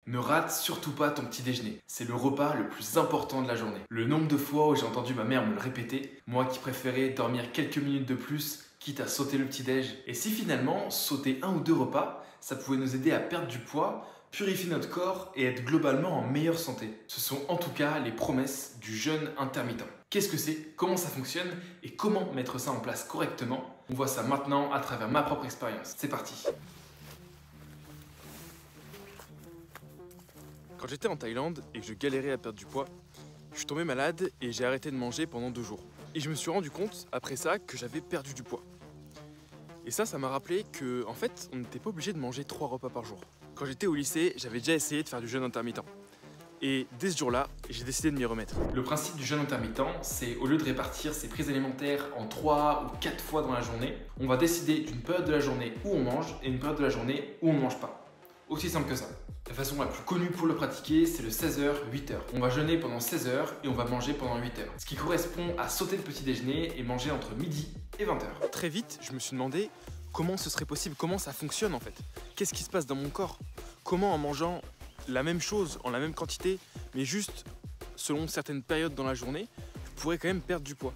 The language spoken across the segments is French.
Ne rate surtout pas ton petit déjeuner. C'est le repas le plus important de la journée. Le nombre de fois où j'ai entendu ma mère me le répéter, moi qui préférais dormir quelques minutes de plus, quitte à sauter le petit déj. Et si finalement, sauter un ou deux repas, ça pouvait nous aider à perdre du poids, purifier notre corps et être globalement en meilleure santé. Ce sont en tout cas les promesses du jeûne intermittent. Qu'est-ce que c'est? Comment ça fonctionne? Et comment mettre ça en place correctement? On voit ça maintenant à travers ma propre expérience. C'est parti! Quand j'étais en Thaïlande et que je galérais à perdre du poids, je suis tombé malade et j'ai arrêté de manger pendant 2 jours. Et je me suis rendu compte, après ça, que j'avais perdu du poids. Et ça m'a rappelé que, en fait, on n'était pas obligé de manger 3 repas par jour. Quand j'étais au lycée, j'avais déjà essayé de faire du jeûne intermittent. Et dès ce jour-là, j'ai décidé de m'y remettre. Le principe du jeûne intermittent, c'est au lieu de répartir ses prises alimentaires en 3 ou 4 fois dans la journée, on va décider d'une période de la journée où on mange et une période de la journée où on ne mange pas. Aussi simple que ça. La façon la plus connue pour le pratiquer, c'est le 16h-8h. On va jeûner pendant 16 heures et on va manger pendant 8 heures. Ce qui correspond à sauter le petit déjeuner et manger entre midi et 20h. Très vite, je me suis demandé comment ce serait possible, comment ça fonctionne en fait. Qu'est-ce qui se passe dans mon corps? Comment en mangeant la même chose, en la même quantité, mais juste selon certaines périodes dans la journée, je pourrais quand même perdre du poids.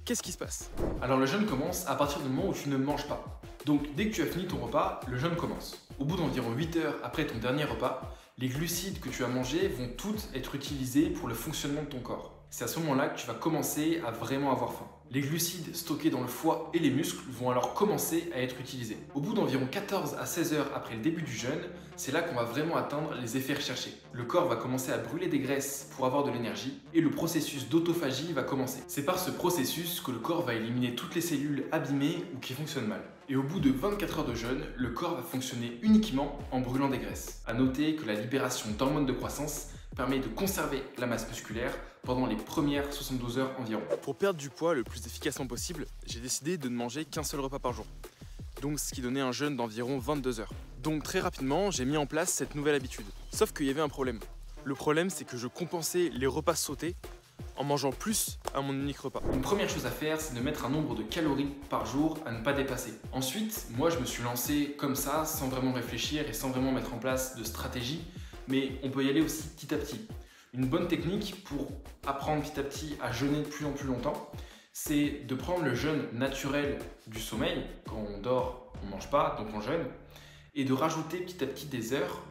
Qu'est-ce qui se passe? Alors le jeûne commence à partir du moment où tu ne manges pas. Donc dès que tu as fini ton repas, le jeûne commence. Au bout d'environ 8 heures après ton dernier repas, les glucides que tu as mangés vont toutes être utilisés pour le fonctionnement de ton corps. C'est à ce moment-là que tu vas commencer à vraiment avoir faim. Les glucides stockés dans le foie et les muscles vont alors commencer à être utilisés. Au bout d'environ 14 à 16 heures après le début du jeûne, c'est là qu'on va vraiment atteindre les effets recherchés. Le corps va commencer à brûler des graisses pour avoir de l'énergie et le processus d'autophagie va commencer. C'est par ce processus que le corps va éliminer toutes les cellules abîmées ou qui fonctionnent mal. Et au bout de 24 heures de jeûne, le corps va fonctionner uniquement en brûlant des graisses. A noter que la libération d'hormones de croissance permet de conserver la masse musculaire pendant les premières 72 heures environ. Pour perdre du poids le plus efficacement possible, j'ai décidé de ne manger qu'un seul repas par jour. Donc ce qui donnait un jeûne d'environ 22 heures. Donc très rapidement, j'ai mis en place cette nouvelle habitude. Sauf qu'il y avait un problème. Le problème, c'est que je compensais les repas sautés en mangeant plus à mon unique repas. Une première chose à faire, c'est de mettre un nombre de calories par jour à ne pas dépasser. Ensuite, moi je me suis lancé comme ça, sans vraiment réfléchir et sans vraiment mettre en place de stratégie, mais on peut y aller aussi petit à petit. Une bonne technique pour apprendre petit à petit à jeûner de plus en plus longtemps, c'est de prendre le jeûne naturel du sommeil. Quand on dort, on ne mange pas, donc on jeûne, et de rajouter petit à petit des heures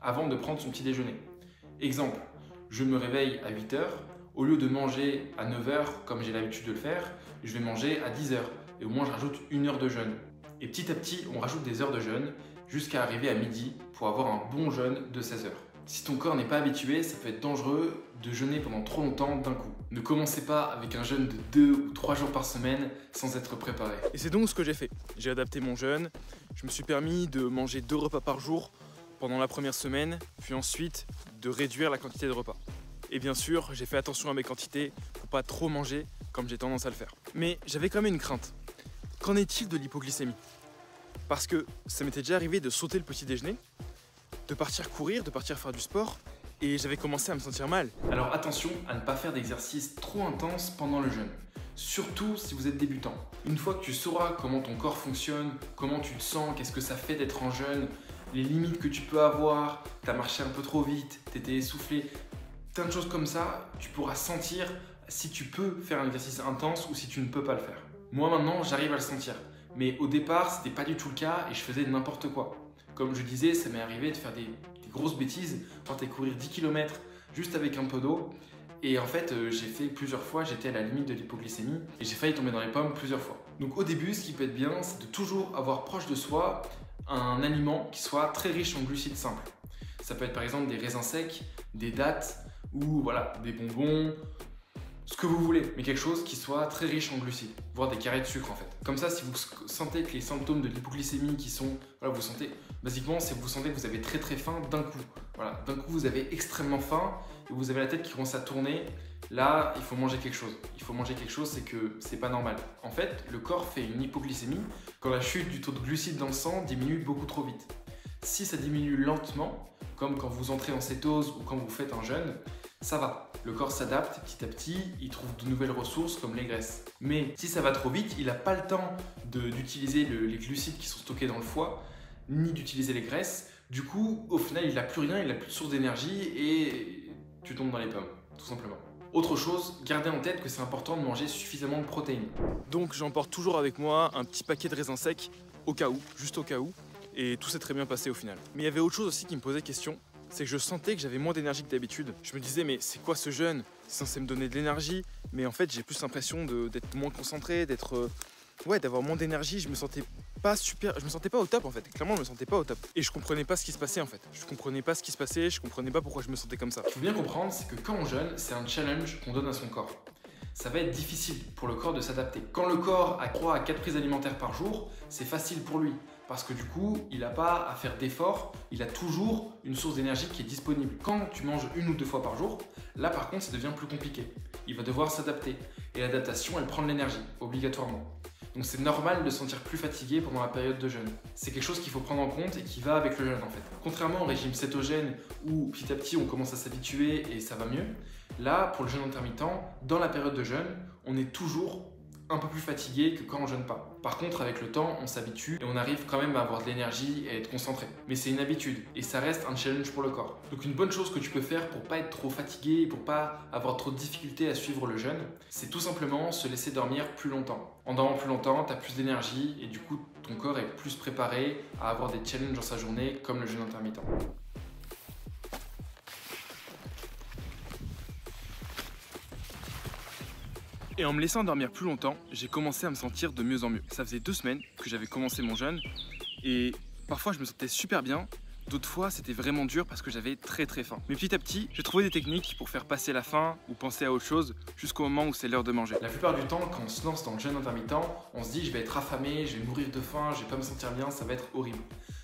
avant de prendre son petit déjeuner. Exemple, je me réveille à 8 heures, au lieu de manger à 9 heures comme j'ai l'habitude de le faire, je vais manger à 10 heures et au moins je rajoute 1 heure de jeûne. Et petit à petit, on rajoute des heures de jeûne jusqu'à arriver à midi pour avoir un bon jeûne de 16 heures. Si ton corps n'est pas habitué, ça peut être dangereux de jeûner pendant trop longtemps d'un coup. Ne commencez pas avec un jeûne de 2 ou 3 jours par semaine sans être préparé. Et c'est donc ce que j'ai fait. J'ai adapté mon jeûne, je me suis permis de manger 2 repas par jour pendant la première semaine, puis ensuite de réduire la quantité de repas. Et bien sûr, j'ai fait attention à mes quantités pour pas trop manger comme j'ai tendance à le faire. Mais j'avais quand même une crainte. Qu'en est-il de l'hypoglycémie? Parce que ça m'était déjà arrivé de sauter le petit déjeuner, de partir courir, de partir faire du sport, et j'avais commencé à me sentir mal. Alors attention à ne pas faire d'exercice trop intense pendant le jeûne, surtout si vous êtes débutant. Une fois que tu sauras comment ton corps fonctionne, comment tu te sens, qu'est-ce que ça fait d'être en jeûne, les limites que tu peux avoir, t'as marché un peu trop vite, t'étais essoufflé, plein de choses comme ça, tu pourras sentir si tu peux faire un exercice intense ou si tu ne peux pas le faire. Moi maintenant, j'arrive à le sentir. Mais au départ, c'était pas du tout le cas et je faisais n'importe quoi. Comme je disais, ça m'est arrivé de faire des grosses bêtises, tenter de courir 10 km juste avec un peu d'eau. Et en fait, j'ai fait plusieurs fois, j'étais à la limite de l'hypoglycémie et j'ai failli tomber dans les pommes plusieurs fois. Donc au début, ce qui peut être bien, c'est de toujours avoir proche de soi un aliment qui soit très riche en glucides simples. Ça peut être par exemple des raisins secs, des dattes ou voilà, des bonbons, ce que vous voulez, mais quelque chose qui soit très riche en glucides, voire des carrés de sucre en fait. Comme ça, si vous sentez que les symptômes de l'hypoglycémie qui sont, voilà, vous sentez, basiquement, c'est que vous sentez que vous avez très très faim d'un coup. Voilà, d'un coup vous avez extrêmement faim et vous avez la tête qui commence à tourner. Là, il faut manger quelque chose. Il faut manger quelque chose, c'est que c'est pas normal. En fait, le corps fait une hypoglycémie quand la chute du taux de glucides dans le sang diminue beaucoup trop vite. Si ça diminue lentement, comme quand vous entrez en cétose ou quand vous faites un jeûne, ça va. Le corps s'adapte petit à petit, il trouve de nouvelles ressources comme les graisses. Mais si ça va trop vite, il n'a pas le temps d'utiliser les glucides qui sont stockés dans le foie, ni d'utiliser les graisses. Du coup, au final, il n'a plus rien, il n'a plus de source d'énergie et tu tombes dans les pommes, tout simplement. Autre chose, gardez en tête que c'est important de manger suffisamment de protéines. Donc j'emporte toujours avec moi un petit paquet de raisins secs, au cas où, juste au cas où, et tout s'est très bien passé au final. Mais il y avait autre chose aussi qui me posait question, c'est que je sentais que j'avais moins d'énergie que d'habitude. Je me disais mais c'est quoi ce jeûne? C'est censé me donner de l'énergie, mais en fait j'ai plus l'impression d'être moins concentré, d'avoir moins d'énergie. Je me sentais pas au top en fait. Clairement je me sentais pas au top. Et je comprenais pas ce qui se passait en fait. Je comprenais pas pourquoi je me sentais comme ça. Ce qu'il faut bien comprendre, c'est que quand on jeûne, c'est un challenge qu'on donne à son corps. Ça va être difficile pour le corps de s'adapter. Quand le corps a 3 à 4 prises alimentaires par jour, c'est facile pour lui. Parce que du coup, il n'a pas à faire d'efforts, il a toujours une source d'énergie qui est disponible. Quand tu manges 1 ou 2 fois par jour, là par contre, ça devient plus compliqué. Il va devoir s'adapter. Et l'adaptation, elle prend de l'énergie, obligatoirement. Donc c'est normal de se sentir plus fatigué pendant la période de jeûne. C'est quelque chose qu'il faut prendre en compte et qui va avec le jeûne en fait. Contrairement au régime cétogène où petit à petit on commence à s'habituer et ça va mieux, là pour le jeûne intermittent, dans la période de jeûne, on est toujours un peu plus fatigué que quand on jeûne pas. Par contre, avec le temps, on s'habitue et on arrive quand même à avoir de l'énergie et à être concentré. Mais c'est une habitude et ça reste un challenge pour le corps. Donc une bonne chose que tu peux faire pour pas être trop fatigué et pour pas avoir trop de difficultés à suivre le jeûne, c'est tout simplement se laisser dormir plus longtemps. En dormant plus longtemps, tu as plus d'énergie et du coup, ton corps est plus préparé à avoir des challenges dans sa journée comme le jeûne intermittent. Et en me laissant dormir plus longtemps, j'ai commencé à me sentir de mieux en mieux. Ça faisait 2 semaines que j'avais commencé mon jeûne et parfois je me sentais super bien, d'autres fois c'était vraiment dur parce que j'avais très faim. Mais petit à petit, j'ai trouvé des techniques pour faire passer la faim ou penser à autre chose jusqu'au moment où c'est l'heure de manger. La plupart du temps, quand on se lance dans le jeûne intermittent, on se dit je vais être affamé, je vais mourir de faim, je vais pas me sentir bien, ça va être horrible.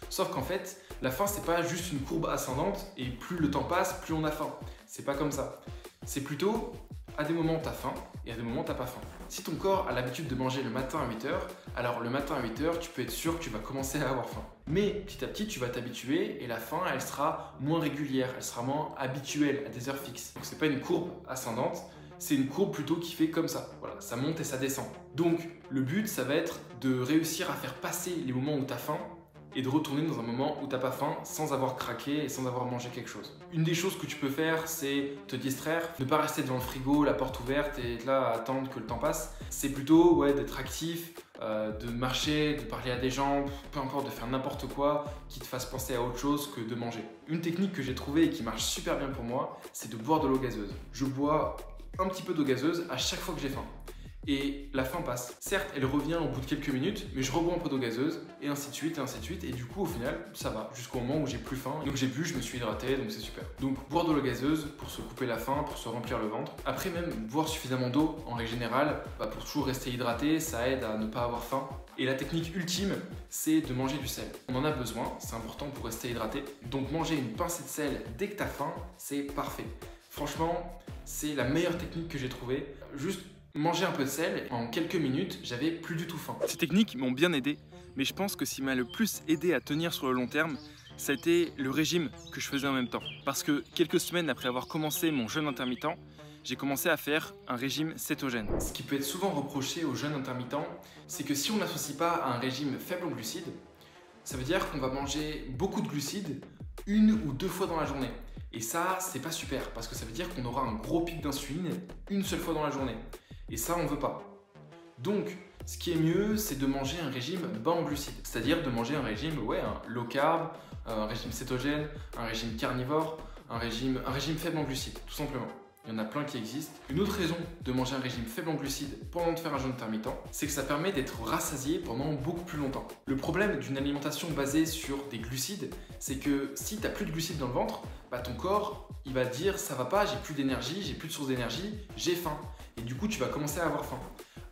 Sauf qu'en fait, la faim c'est pas juste une courbe ascendante et plus le temps passe, plus on a faim. C'est pas comme ça. C'est plutôt à des moments tu as faim et à des moments tu n'as pas faim. Si ton corps a l'habitude de manger le matin à 8h, alors le matin à 8h, tu peux être sûr que tu vas commencer à avoir faim. Mais petit à petit, tu vas t'habituer et la faim, elle sera moins régulière, elle sera moins habituelle à des heures fixes. Donc c'est pas une courbe ascendante, c'est une courbe plutôt qui fait comme ça. Voilà, ça monte et ça descend. Donc le but, ça va être de réussir à faire passer les moments où tu as faim et de retourner dans un moment où t'as pas faim sans avoir craqué et sans avoir mangé quelque chose. Une des choses que tu peux faire, c'est te distraire, ne pas rester devant le frigo, la porte ouverte et être là à attendre que le temps passe. C'est plutôt d'être actif, de marcher, de parler à des gens, peu importe, de faire n'importe quoi qui te fasse penser à autre chose que de manger. Une technique que j'ai trouvée et qui marche super bien pour moi, c'est de boire de l'eau gazeuse. Je bois un petit peu d'eau gazeuse à chaque fois que j'ai faim. Et la faim passe. Certes, elle revient au bout de quelques minutes, mais je rebois un peu d'eau gazeuse, et ainsi de suite, et ainsi de suite. Et du coup, au final, ça va, jusqu'au moment où j'ai plus faim. Donc j'ai bu, je me suis hydraté, donc c'est super. Donc boire de l'eau gazeuse pour se couper la faim, pour se remplir le ventre. Après même, boire suffisamment d'eau, en règle générale, pour toujours rester hydraté, ça aide à ne pas avoir faim. Et la technique ultime, c'est de manger du sel. On en a besoin, c'est important pour rester hydraté. Donc manger une pincée de sel dès que t'as faim, c'est parfait. Franchement, c'est la meilleure technique que j'ai trouvée. Juste manger un peu de sel, en quelques minutes, j'avais plus du tout faim. Ces techniques m'ont bien aidé, mais je pense que ce qui m'a le plus aidé à tenir sur le long terme, ça a été le régime que je faisais en même temps. Parce que quelques semaines après avoir commencé mon jeûne intermittent, j'ai commencé à faire un régime cétogène. Ce qui peut être souvent reproché au jeûne intermittent, c'est que si on n'associe pas à un régime faible en glucides, ça veut dire qu'on va manger beaucoup de glucides 1 ou 2 fois dans la journée. Et ça, c'est pas super, parce que ça veut dire qu'on aura un gros pic d'insuline une seule fois dans la journée. Et ça, on veut pas. Donc, ce qui est mieux, c'est de manger un régime bas en glucides. C'est-à-dire de manger un régime, un low carb, un régime cétogène, un régime carnivore, un régime faible en glucides, tout simplement. Il y en a plein qui existent. Une autre raison de manger un régime faible en glucides pendant de faire un jeûne intermittent, c'est que ça permet d'être rassasié pendant beaucoup plus longtemps. Le problème d'une alimentation basée sur des glucides, c'est que si tu n'as plus de glucides dans le ventre, ton corps, il va dire ça va pas, j'ai plus d'énergie, j'ai plus de source d'énergie, j'ai faim. Et du coup, tu vas commencer à avoir faim.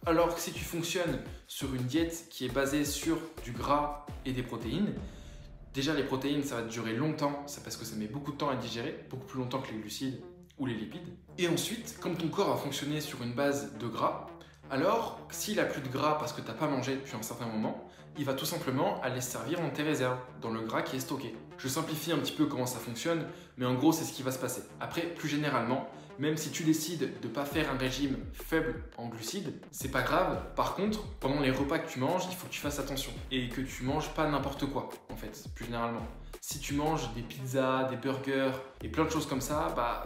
Alors que si tu fonctionnes sur une diète qui est basée sur du gras et des protéines, déjà les protéines, ça va te durer longtemps, c'est parce que ça met beaucoup de temps à digérer, beaucoup plus longtemps que les glucides ou les lipides. Et ensuite, comme ton corps a fonctionné sur une base de gras, Alors, s'il a plus de gras parce que tu n'as pas mangé depuis un certain moment, il va tout simplement aller se servir dans tes réserves, dans le gras qui est stocké. Je simplifie un petit peu comment ça fonctionne, mais en gros c'est ce qui va se passer. Après, plus généralement, même si tu décides de ne pas faire un régime faible en glucides, c'est pas grave. Par contre, pendant les repas que tu manges, il faut que tu fasses attention et que tu manges pas n'importe quoi, en fait, plus généralement. Si tu manges des pizzas, des burgers et plein de choses comme ça, bah,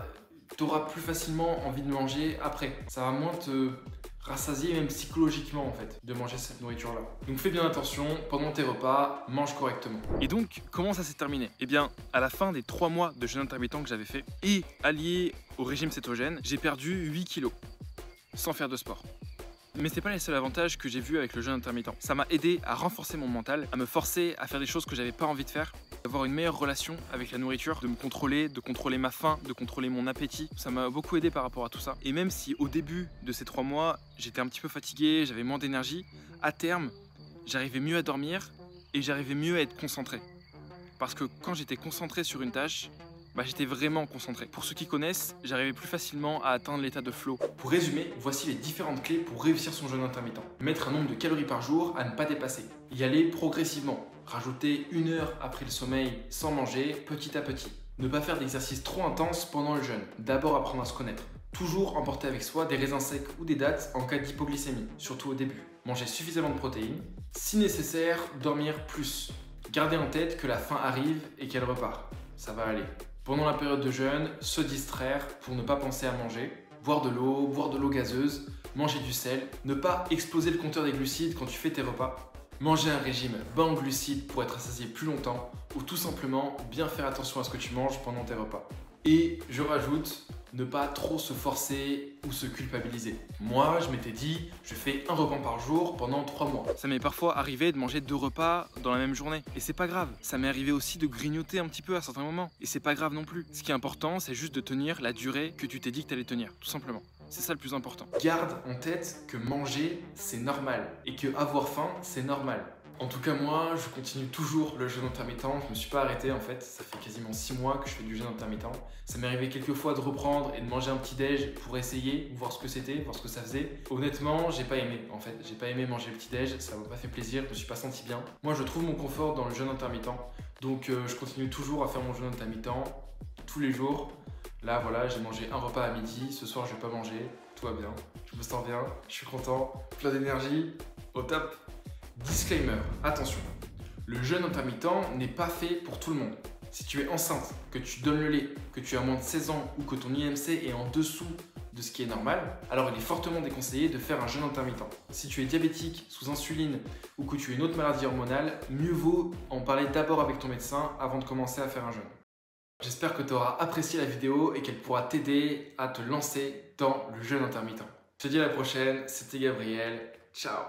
tu auras plus facilement envie de manger après. Ça va moins te rassasier, même psychologiquement en fait, de manger cette nourriture-là. Donc fais bien attention, pendant tes repas, mange correctement. Et donc, comment ça s'est terminé? Eh bien, à la fin des 3 mois de jeûne intermittent que j'avais fait, et allié au régime cétogène, j'ai perdu 8 kilos, sans faire de sport. Mais c'est pas les seuls avantages que j'ai vus avec le jeûne intermittent. Ça m'a aidé à renforcer mon mental, à me forcer à faire des choses que j'avais pas envie de faire, d'avoir une meilleure relation avec la nourriture, de me contrôler, de contrôler ma faim, de contrôler mon appétit. Ça m'a beaucoup aidé par rapport à tout ça. Et même si au début de ces 3 mois, j'étais un petit peu fatigué, j'avais moins d'énergie, à terme, j'arrivais mieux à dormir et j'arrivais mieux à être concentré. Parce que quand j'étais concentré sur une tâche, j'étais vraiment concentré. Pour ceux qui connaissent, j'arrivais plus facilement à atteindre l'état de flow. Pour résumer, voici les différentes clés pour réussir son jeûne intermittent. Mettre un nombre de calories par jour à ne pas dépasser. Y aller progressivement. Rajouter 1 heure après le sommeil sans manger, petit à petit. Ne pas faire d'exercice trop intense pendant le jeûne. D'abord apprendre à se connaître. Toujours emporter avec soi des raisins secs ou des dattes en cas d'hypoglycémie, surtout au début. Manger suffisamment de protéines. Si nécessaire, dormir plus. Gardez en tête que la faim arrive et qu'elle repart. Ça va aller. Pendant la période de jeûne, se distraire pour ne pas penser à manger, boire de l'eau gazeuse, manger du sel, ne pas exploser le compteur des glucides quand tu fais tes repas, manger un régime bas en glucides pour être rassasié plus longtemps ou tout simplement bien faire attention à ce que tu manges pendant tes repas. Et je rajoute, ne pas trop se forcer ou se culpabiliser. Moi, je m'étais dit, je fais un repas par jour pendant 3 mois. Ça m'est parfois arrivé de manger 2 repas dans la même journée. Et c'est pas grave. Ça m'est arrivé aussi de grignoter un petit peu à certains moments. Et c'est pas grave non plus. Ce qui est important, c'est juste de tenir la durée que tu t'es dit que t'allais tenir, tout simplement. C'est ça le plus important. Garde en tête que manger, c'est normal. Et que avoir faim, c'est normal. En tout cas, moi, je continue toujours le jeûne intermittent. Je me suis pas arrêté en fait. Ça fait quasiment 6 mois que je fais du jeûne intermittent. Ça m'est arrivé quelques fois de reprendre et de manger un petit déj pour essayer, voir ce que c'était, voir ce que ça faisait. Honnêtement, j'ai pas aimé en fait. J'ai pas aimé manger le petit déj. Ça m'a pas fait plaisir. Je me suis pas senti bien. Moi, je trouve mon confort dans le jeûne intermittent. Donc, je continue toujours à faire mon jeûne intermittent tous les jours. Là, voilà, j'ai mangé un repas à midi. Ce soir, je vais pas manger. Tout va bien. Je me sens bien. Je suis content. Plein d'énergie. Au top. Disclaimer, attention, le jeûne intermittent n'est pas fait pour tout le monde. Si tu es enceinte, que tu donnes le lait, que tu as moins de 16 ans ou que ton IMC est en dessous de ce qui est normal, alors il est fortement déconseillé de faire un jeûne intermittent. Si tu es diabétique, sous insuline ou que tu as une autre maladie hormonale, mieux vaut en parler d'abord avec ton médecin avant de commencer à faire un jeûne. J'espère que tu auras apprécié la vidéo et qu'elle pourra t'aider à te lancer dans le jeûne intermittent. Je te dis à la prochaine, c'était Gabriel, ciao.